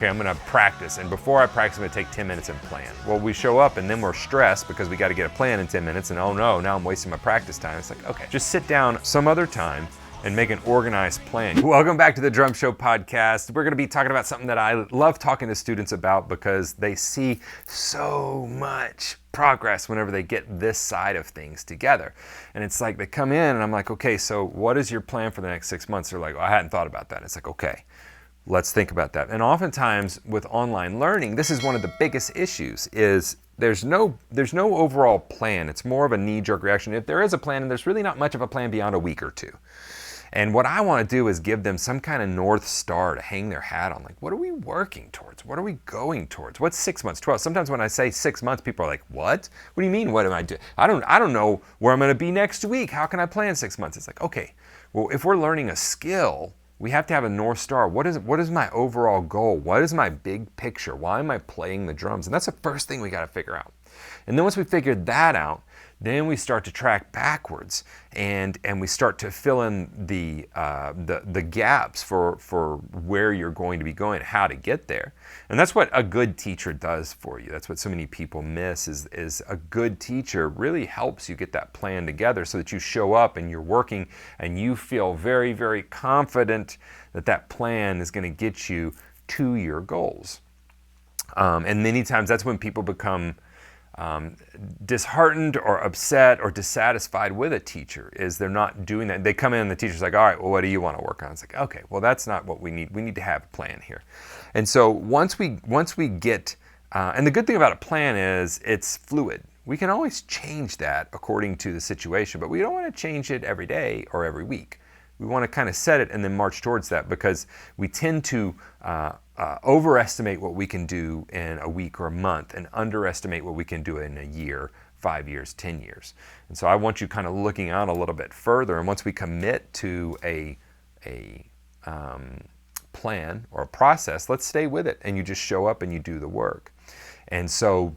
Okay, I'm gonna practice, and before I practice, I'm gonna take 10 minutes and plan. Well, we show up and then we're stressed because we gotta get a plan in 10 minutes, and oh no, now I'm wasting my practice time. It's like, okay, just sit down some other time and make an organized plan. Welcome back to the Drum Show podcast. We're gonna be talking about something that I love talking to students about because they see so much progress whenever they get this side of things together. And it's like they come in and I'm like, okay, so what is your plan for the next 6 months? They're like, well, I hadn't thought about that. It's like, okay, let's think about that. And oftentimes with online learning, this is one of the biggest issues is there's no overall plan. It's more of a knee-jerk reaction. If there is a plan, and there's really not much of a plan beyond a week or two. And what I want to do is give them some kind of North Star to hang their hat on. Like, what are we working towards? What are we going towards? What's 6 months, 12? Sometimes when I say 6 months, people are like, what? What do you mean, what am I doing? I don't know where I'm going to be next week. How can I plan 6 months? It's like, okay, well, if we're learning a skill, we have to have a North Star. What is my overall goal? What is my big picture? Why am I playing the drums? And that's the first thing we got to figure out. And then once we figured that out, then we start to track backwards and we start to fill in the gaps for where you're going to be going, how to get there. And that's what a good teacher does for you. That's what so many people miss is a good teacher really helps you get that plan together so that you show up and you're working and you feel very, very confident that that plan is going to get you to your goals. And many times that's when people become disheartened or upset or dissatisfied with a teacher is they're not doing that. They come in and the teacher's like, all right, well, what do you want to work on? It's like, okay, well, that's not what we need. We need to have a plan here. And so once we get, and the good thing about a plan is it's fluid. We can always change that according to the situation, but we don't want to change it every day or every week. We want to kind of set it and then march towards that because we tend to overestimate what we can do in a week or a month and underestimate what we can do in a year, 5 years, 10 years. And so I want you kind of looking out a little bit further. And once we commit to a plan or a process, let's stay with it. And you just show up and you do the work. And so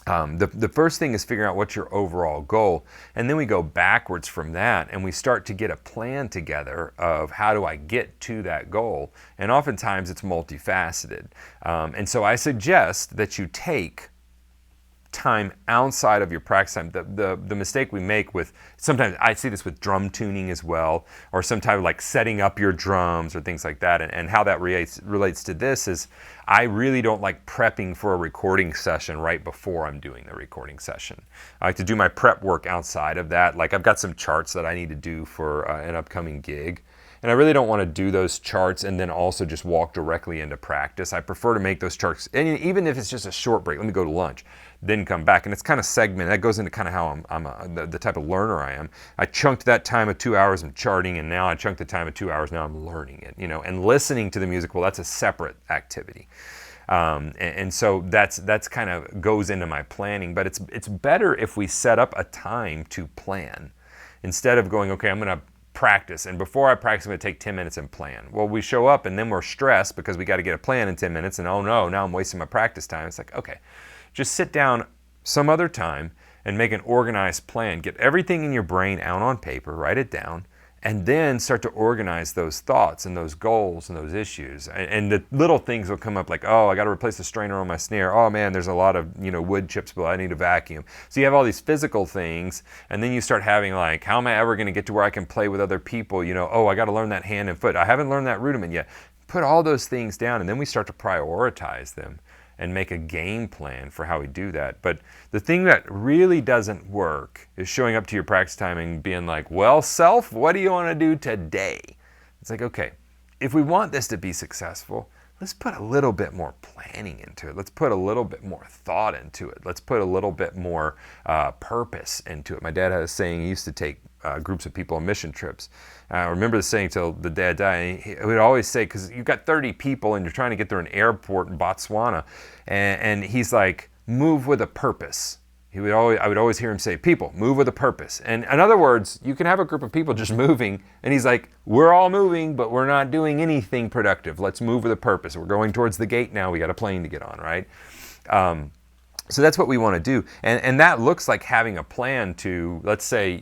the first thing is figuring out what's your overall goal, and then we go backwards from that and we start to get a plan together of how do I get to that goal, and oftentimes it's multifaceted. And so I suggest that you take time outside of your practice time. The mistake we make with, sometimes I see this with drum tuning as well, or sometimes like setting up your drums or things like that, and how that relates to this is I really don't like prepping for a recording session right before I'm doing the recording session. I like to do my prep work outside of that. Like I've got some charts that I need to do for an upcoming gig, and I really don't want to do those charts and then also just walk directly into practice. I prefer to make those charts, and even if it's just a short break, let me go to lunch, then come back. And it's kind of segmented. That goes into kind of how I'm the type of learner I am. I chunked that time of 2 hours in charting, and now I chunked the time of 2 hours, now I'm learning it, and listening to the music, well, that's a separate activity. And so that's kind of goes into my planning, but it's better if we set up a time to plan instead of going, okay, I'm going to practice, and before I practice, I'm going to take 10 minutes and plan. Well, we show up and then we're stressed because we got to get a plan in 10 minutes, and oh no, now I'm wasting my practice time. It's like, okay, just sit down some other time and make an organized plan. Get everything in your brain out on paper, write it down, and then start to organize those thoughts and those goals and those issues. And the little things will come up like, oh, I got to replace the strainer on my snare. Oh man, there's a lot of wood chips, but I need a vacuum. So you have all these physical things, and then you start having like, how am I ever going to get to where I can play with other people? Oh, I got to learn that hand and foot. I haven't learned that rudiment yet. Put all those things down, and then we start to prioritize them and make a game plan for how we do that. But the thing that really doesn't work is showing up to your practice time and being like, well, self, what do you want to do today? It's like, okay, if we want this to be successful, let's put a little bit more planning into it. Let's put a little bit more thought into it. Let's put a little bit more purpose into it. My dad had a saying, he used to take groups of people on mission trips. I remember the saying till the day I died. He would always say, because you've got 30 people and you're trying to get through an airport in Botswana, and he's like, move with a purpose. I would always hear him say, people, move with a purpose. And in other words, you can have a group of people just moving, and he's like, we're all moving, but we're not doing anything productive. Let's move with a purpose. We're going towards the gate now. We got a plane to get on, right? So that's what we want to do. And that looks like having a plan to, let's say,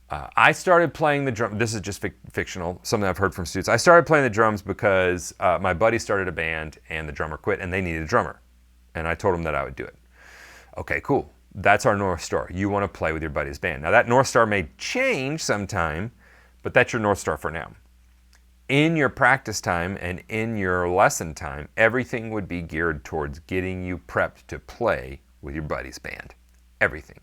I started playing the drum. This is just fictional, something I've heard from students. I started playing the drums because my buddy started a band and the drummer quit and they needed a drummer. And I told him that I would do it. Okay, cool. That's our North Star. You want to play with your buddy's band. Now that North Star may change sometime, but that's your North Star for now. In your practice time and in your lesson time, everything would be geared towards getting you prepped to play with your buddy's band. Everything.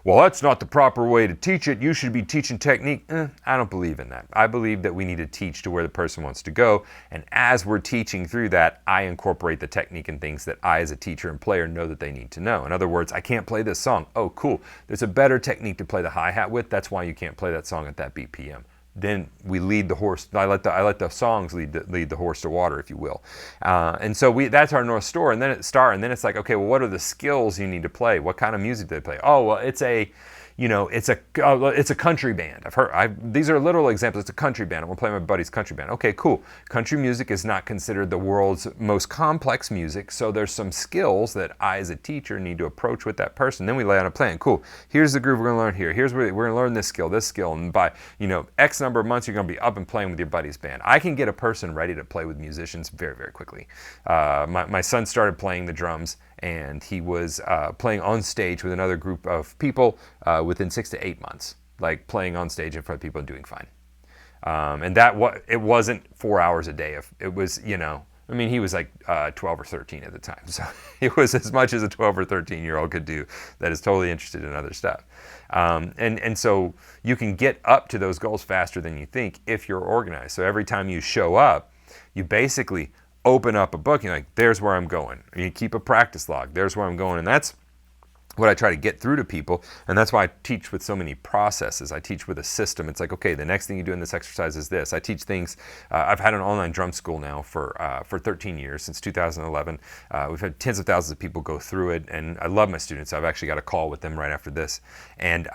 Well, that's not the proper way to teach it. You should be teaching technique. I don't believe in that. I believe that we need to teach to where the person wants to go. And as we're teaching through that, I incorporate the technique and things that I, as a teacher and player, know that they need to know. In other words, I can't play this song. Oh, cool. There's a better technique to play the hi-hat with. That's why you can't play that song at that BPM. Then we lead the horse. I let the songs lead the horse to water, if you will. And so that's our North Star. And then it's like, okay, well, what are the skills you need to play? What kind of music do they play? Oh, well, it's a country band. These are literal examples. It's a country band. I'm gonna play my buddy's country band. Okay, cool. Country music is not considered the world's most complex music, so there's some skills that I, as a teacher, need to approach with that person. Then we lay out a plan. Cool. Here's the groove we're gonna learn here. Here's where we're gonna learn this skill, and by X number of months, you're gonna be up and playing with your buddy's band. I can get a person ready to play with musicians very, very quickly. My son started playing the drums, and he was playing on stage with another group of people within 6 to 8 months, like playing on stage in front of people and doing fine. And it wasn't 4 hours a day. It was, he was like 12 or 13 at the time. So it was as much as a 12 or 13-year-old could do that is totally interested in other stuff. And so you can get up to those goals faster than you think if you're organized. So every time you show up, you basically open up a book and you're like, there's where I'm going. And you keep a practice log. There's where I'm going. And that's what I try to get through to people, and that's why I teach with so many processes. I teach with a system. It's like, okay, the next thing you do in this exercise is this. I teach things. I've had an online drum school now for 13 years, since 2011. We've had tens of thousands of people go through it, and I love my students. I've actually got a call with them right after this, and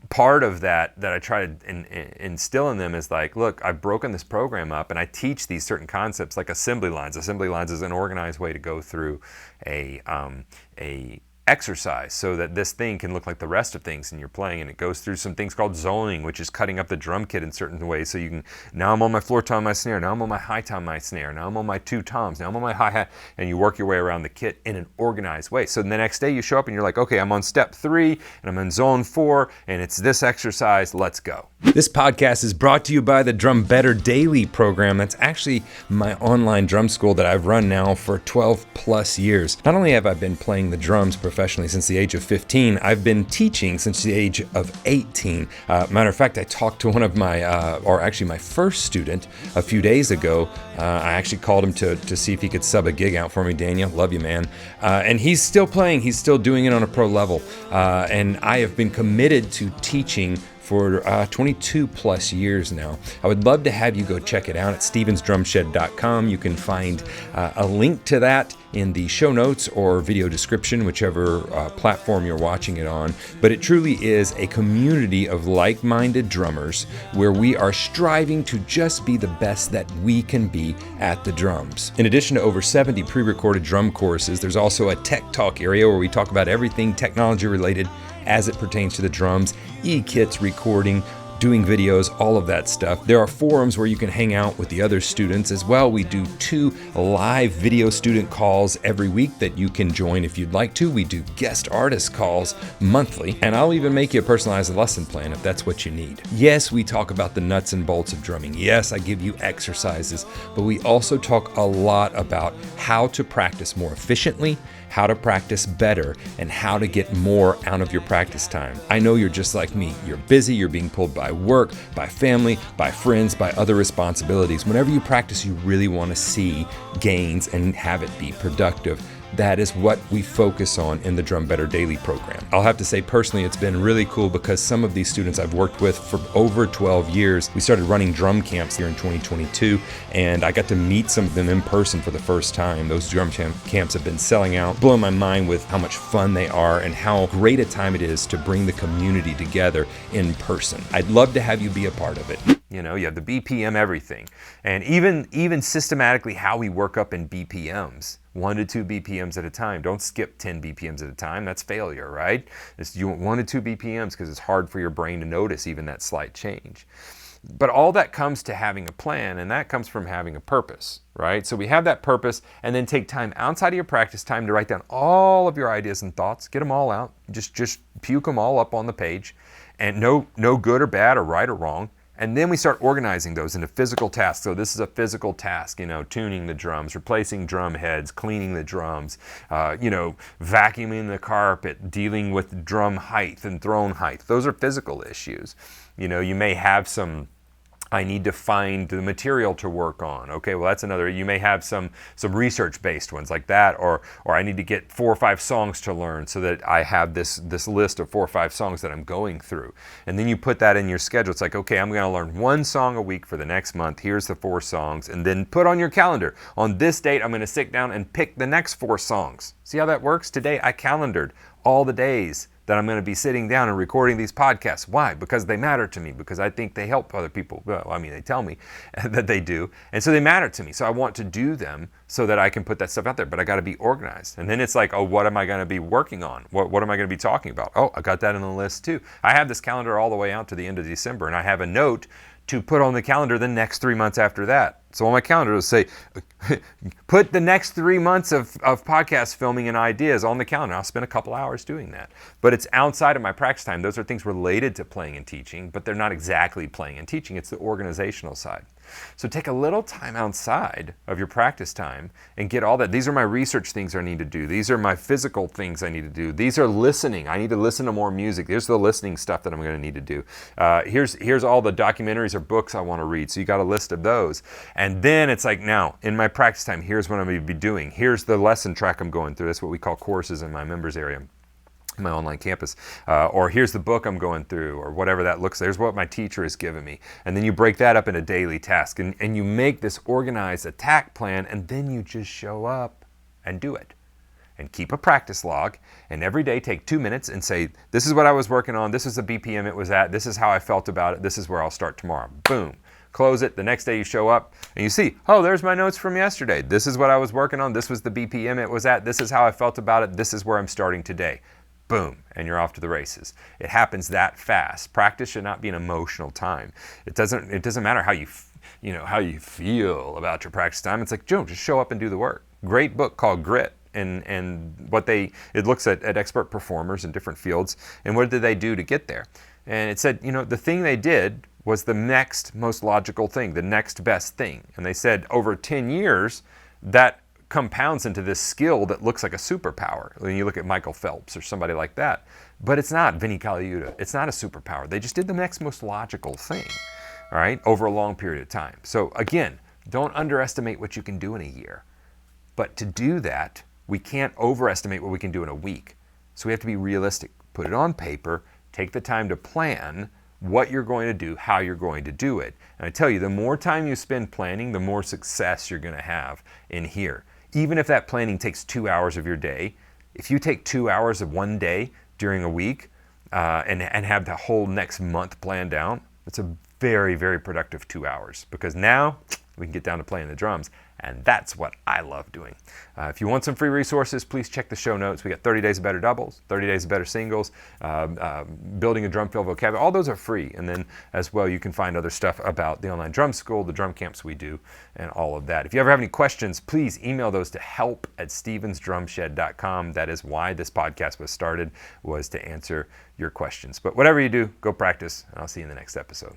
part of that I try to instill in them is like, look, I've broken this program up, and I teach these certain concepts like assembly lines. Assembly lines is an organized way to go through a exercise so that this thing can look like the rest of things, and you're playing, and it goes through some things called zoning, which is cutting up the drum kit in certain ways. So you can, now I'm on my floor tom, my snare, now I'm on my high tom, my snare, now I'm on my two toms, now I'm on my hi-hat, and you work your way around the kit in an organized way. So the next day you show up and you're like, okay, I'm on step 3 and I'm in zone 4 and it's this exercise, let's go. This podcast is brought to you by the Drum Better Daily program. That's actually my online drum school that I've run now for 12 plus years. Not only have I been playing the drums professionally since the age of 15, I've been teaching since the age of 18. Matter of fact, I talked to one of my first student a few days ago. I actually called him to see if he could sub a gig out for me. Daniel, love you, man. And he's still playing. He's still doing it on a pro level. And I have been committed to teaching for 22 plus years now. I would love to have you go check it out at stevensdrumshed.com. You can find a link to that in the show notes or video description, whichever platform you're watching it on. But it truly is a community of like-minded drummers where we are striving to just be the best that we can be at the drums. In addition to over 70 pre-recorded drum courses, there's also a tech talk area where we talk about everything technology related as it pertains to the drums, e-kits, recording, doing videos, all of that stuff. There are forums where you can hang out with the other students as well. We do 2 live video student calls every week that you can join if you'd like to. We do guest artist calls monthly, and I'll even make you a personalized lesson plan if that's what you need. Yes, we talk about the nuts and bolts of drumming. Yes, I give you exercises, but we also talk a lot about how to practice more efficiently, how to practice better, and how to get more out of your practice time. I know you're just like me. You're busy, you're being pulled by work, by family, by friends, by other responsibilities. Whenever you practice, you really want to see gains and have it be productive. That is what we focus on in the Drum Better Daily program. I'll have to say personally, it's been really cool because some of these students I've worked with for over 12 years, we started running drum camps here in 2022, and I got to meet some of them in person for the first time. Those drum camps have been selling out, blowing my mind with how much fun they are and how great a time it is to bring the community together in person. I'd love to have you be a part of it. You know, you have the BPM everything, and even systematically how we work up in BPMs. 1 to 2 BPMs at a time. Don't skip 10 BPMs at a time. That's failure, right? You want 1 to 2 BPMs because it's hard for your brain to notice even that slight change. But all that comes to having a plan, and that comes from having a purpose, right? So we have that purpose, and then take time outside of your practice time to write down all of your ideas and thoughts. Get them all out. Just puke them all up on the page, and no good or bad or right or wrong. And then we start organizing those into physical tasks. So this is a physical task, tuning the drums, replacing drum heads, cleaning the drums, vacuuming the carpet, dealing with drum height and throne height. Those are physical issues. You may have some, I need to find the material to work on. Okay, well that's another. You may have some research-based ones like that, or I need to get 4 or 5 songs to learn so that I have this list of 4 or 5 songs that I'm going through. And then you put that in your schedule. It's like, okay, I'm going to learn 1 song a week for the next month. Here's the 4 songs, and then put on your calendar. On this date, I'm going to sit down and pick the next 4 songs. See how that works? Today, I calendared all the days that I'm going to be sitting down and recording these podcasts. Why? Because they matter to me, because I think they help other people. Well, I mean, they tell me that they do, and so they matter to me. So I want to do them so that I can put that stuff out there, but I got to be organized. And then it's like, oh, what am I going to be working on? What am I going to be talking about? Oh, I got that in the list too. I have this calendar all the way out to the end of December, and I have a note to put on the calendar the next 3 months after that. So on my calendar it'll say, put the next 3 months of podcast filming and ideas on the calendar. I'll spend a couple hours doing that. But it's outside of my practice time. Those are things related to playing and teaching, but they're not exactly playing and teaching. It's the organizational side. So take a little time outside of your practice time and get all that. These are my research things I need to do. These are my physical things I need to do. These are listening. I need to listen to more music. There's the listening stuff that I'm going to need to do. Here's all the documentaries or books I want to read. So you got a list of those. And then it's like, now in my practice time, here's what I'm going to be doing. Here's the lesson track I'm going through. That's what we call courses in my members area, my online campus, or here's the book I'm going through, or whatever that looks like. Here's what my teacher has given me. And then you break that up into daily tasks, and you make this organized attack plan, and then you just show up and do it. And keep a practice log, and every day take 2 minutes and say, this is what I was working on, this is the BPM it was at, this is how I felt about it, this is where I'll start tomorrow. Boom. Close it. The next day you show up and you see, oh, there's my notes from yesterday. This is what I was working on. This was the BPM it was at. This is how I felt about it. This is where I'm starting today. Boom, and you're off to the races. It happens that fast. Practice should not be an emotional time. It doesn't matter how how you feel about your practice time. It's like, Joe, just show up and do the work. Great book called Grit. And it looks at expert performers in different fields, and what did they do to get there? And it said, the thing they did was the next most logical thing, the next best thing. And they said over 10 years, that compounds into this skill that looks like a superpower. When you look at Michael Phelps or somebody like that, but it's not Vinnie Colaiuta. It's not a superpower. They just did the next most logical thing, all right, over a long period of time. So again, don't underestimate what you can do in a year. But to do that, we can't overestimate what we can do in a week. So we have to be realistic. Put it on paper, take the time to plan what you're going to do, how you're going to do it. And I tell you, the more time you spend planning, the more success you're going to have in here. Even if that planning takes 2 hours of your day, if you take 2 hours of one day during a week and have the whole next month planned out, it's a very, very productive 2 hours, because now we can get down to playing the drums. And that's what I love doing. If you want some free resources, please check the show notes. We got 30 Days of Better Doubles, 30 Days of Better Singles, Building a Drum Fill Vocabulary. All those are free. And then as well, you can find other stuff about the online drum school, the drum camps we do, and all of that. If you ever have any questions, please email those to help@stevensdrumshed.com. That is why this podcast was started, was to answer your questions. But whatever you do, go practice, and I'll see you in the next episode.